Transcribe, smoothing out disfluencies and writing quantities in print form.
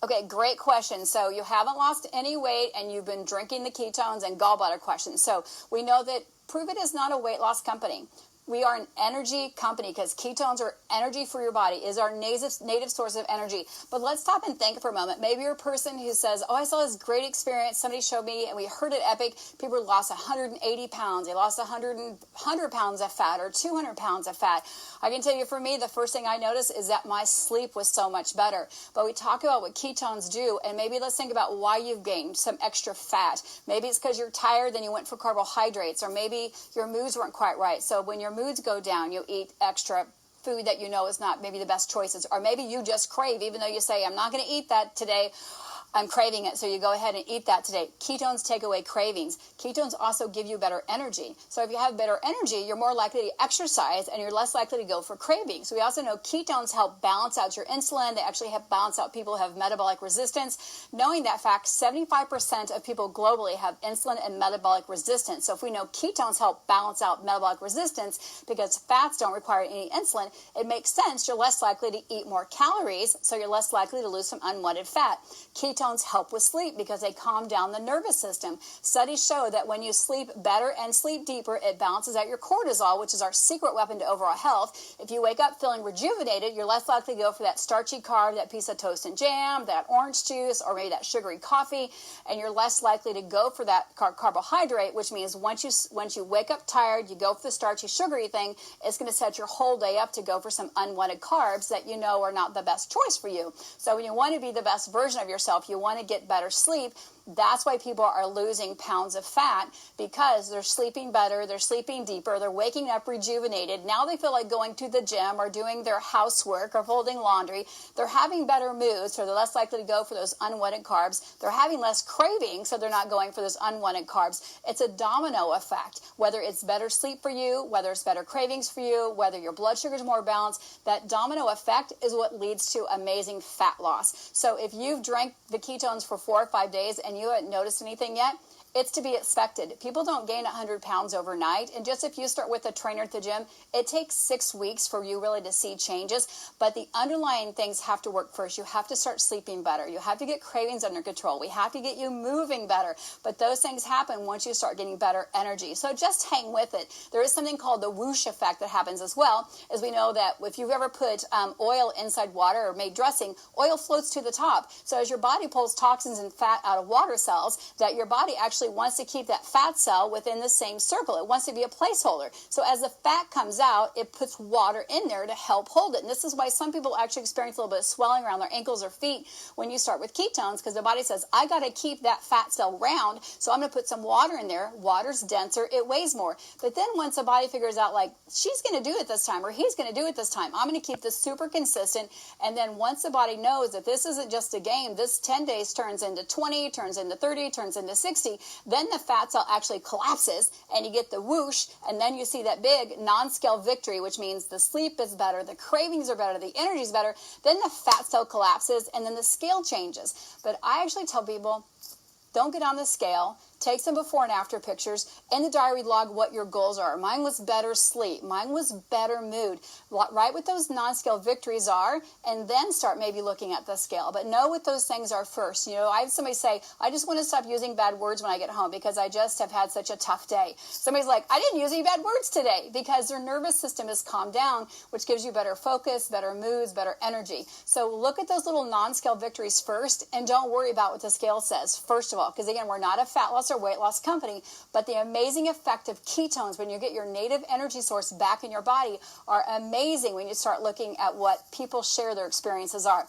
Okay, great question. So you haven't lost any weight and you've been drinking the ketones and gallbladder questions. So we know that Prove It is not a weight loss company. We are an energy company because ketones are energy for your body, is our native source of energy. But let's stop and think for a moment. Maybe you're a person who says, oh, I saw this great experience. Somebody showed me and we heard it epic. People lost 180 pounds. They lost 100 pounds of fat or 200 pounds of fat. I can tell you for me, the first thing I noticed is that my sleep was so much better. But we talk about what ketones do, and maybe let's think about why you've gained some extra fat. Maybe it's because you're tired, then you went for carbohydrates, or maybe your moods weren't quite right. So when your moods go down, you eat extra food that you know is not maybe the best choices, or maybe you just crave, even though you say, I'm not going to eat that today, I'm craving it, so you go ahead and eat that today. Ketones take away cravings. Ketones also give you better energy. So if you have better energy, you're more likely to exercise and you're less likely to go for cravings. We also know ketones help balance out your insulin. They actually help balance out people who have metabolic resistance. Knowing that fact, 75% of people globally have insulin and metabolic resistance. So if we know ketones help balance out metabolic resistance because fats don't require any insulin, it makes sense you're less likely to eat more calories, so you're less likely to lose some unwanted fat. Ketones help with sleep because they calm down the nervous system. Studies show that when you sleep better and sleep deeper, it balances out your cortisol, which is our secret weapon to overall health. If you wake up feeling rejuvenated, you're less likely to go for that starchy carb, that piece of toast and jam, that orange juice, or maybe that sugary coffee, and you're less likely to go for that carbohydrate, which means once you wake up tired, you go for the starchy, sugary thing, it's going to set your whole day up to go for some unwanted carbs that you know are not the best choice for you. So when you want to be the best version of yourself, you want to get better sleep. That's why people are losing pounds of fat, because they're sleeping better, they're sleeping deeper, they're waking up rejuvenated. Now they feel like going to the gym or doing their housework or folding laundry. They're having better moods, so they're less likely to go for those unwanted carbs. They're having less cravings, so they're not going for those unwanted carbs. It's a domino effect. Whether it's better sleep for you, whether it's better cravings for you, whether your blood sugar is more balanced, that domino effect is what leads to amazing fat loss. So if you've drank the ketones for 4 or 5 days and you haven't noticed anything yet, it's to be expected. People don't gain 100 pounds overnight. And just if you start with a trainer at the gym, it takes 6 weeks for you really to see changes. But the underlying things have to work first. You have to start sleeping better. You have to get cravings under control. We have to get you moving better. But those things happen once you start getting better energy. So just hang with it. There is something called the Woosh effect that happens as well, as we know that if you've ever put oil inside water or made dressing, oil floats to the top. So as your body pulls toxins and fat out of water cells, that your body actually wants to keep that fat cell within the same circle. It wants to be a placeholder. So as the fat comes out, it puts water in there to help hold it. And this is why some people actually experience a little bit of swelling around their ankles or feet when you start with ketones, because the body says, I got to keep that fat cell round, so I'm going to put some water in there. Water's denser, it weighs more. But then once the body figures out, like, she's going to do it this time, or he's going to do it this time, I'm going to keep this super consistent. And then once the body knows that this isn't just a game, this 10 days turns into 20, turns into 30, turns into 60, then the fat cell actually collapses and you get the whoosh, and then you see that big non-scale victory, which means the sleep is better, the cravings are better, the energy is better. Then the fat cell collapses and then the scale changes. But I actually tell people, don't get on the scale. Take some before and after pictures. In the diary, log what your goals are. Mine was better sleep. Mine was better mood. Write what those non-scale victories are, and then start maybe looking at the scale. But know what those things are first. You know, I had somebody say, I just want to stop using bad words when I get home because I just have had such a tough day. Somebody's like, I didn't use any bad words today, because their nervous system is calmed down, which gives you better focus, better moods, better energy. So look at those little non-scale victories first, and don't worry about what the scale says, first of all, because again, we're not a fat loss or weight loss company, but the amazing effect of ketones when you get your native energy source back in your body are amazing when you start looking at what people share their experiences are.